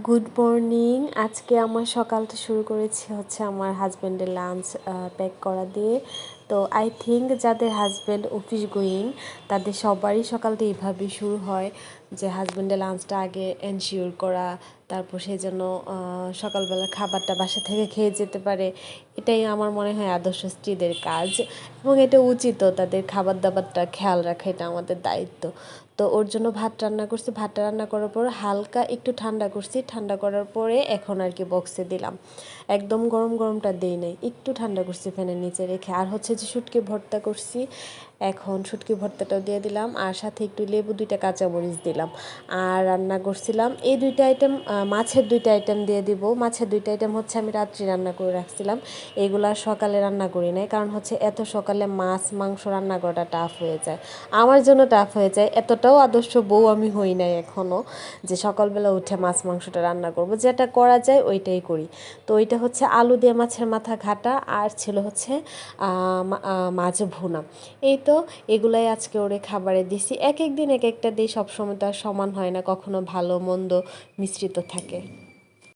Good morning. আজকে আমার সকালটা শুরু করেছি হচ্ছে আমার হাজব্যান্ডের লাঞ্চ প্যাক করা দিয়ে। তো আই থিঙ্ক যাদের হাজব্যান্ড অফিস গোয়িং তাদের সবারই সকালটা এইভাবেই শুরু হয়, যে হাজব্যান্ডের লাঞ্চটা আগে এনশিওর করা, তারপর সেই জন্য সকালবেলা খাবারটা বাসা থেকে খেয়ে যেতে পারে। এটাই আমার মনে হয় আদর্শ স্ত্রীদের কাজ, এবং এটা উচিতও, তাদের খাবার দাবারটা খেয়াল রাখা এটা আমাদের দায়িত্ব। তো ওর জন্য ভাত রান্না করছি, ভাতটা রান্না করার পর হালকা একটু ঠান্ডা করছি, ঠান্ডা করার পরে এখন আর কি বক্সে দিলাম। একদম গরম গরমটা দেই নাই, একটু ঠান্ডা করছি ফ্যানের নিচে রেখে। আর হচ্ছে যে শুটকি ভর্তা করছি, এখন শুটকি ভর্তাটাও দিয়ে দিলাম, আর সাথে একটু লেবু, 2টা কাঁচামরিচ দিলাম। আর রান্না করছিলাম এই 2টা আইটেম, মাছের 2টা আইটেম দিয়ে দিব। মাছের 2টা আইটেম হচ্ছে আমি রাত্রি রান্না করে রাখছিলাম, এগুলা সকালে রান্না করি নাই, কারণ হচ্ছে এত সকালে মাছ মাংস রান্না করাটা টাফ হয়ে যায়, আমার জন্য টাফ হয়ে যায়। এতটাও আদর্শ বউ আমি হই নাই এখনও যে সকালবেলা উঠে মাছ মাংসটা রান্না করব, যেটা করা যায় ওইটাই করি। তো ওইটা হচ্ছে আলু দিয়ে মাছের মাথা ঘাটা, আর ছিল হচ্ছে মাছ ভুনা। এই তো এগুলাই আজকে ওরে খাবারে দিছি। এক এক দিন এক একটা দিই, সবসময় তো আর সমান হয় না, কখনো ভালো মন্দ মিশ্রিত থাকে।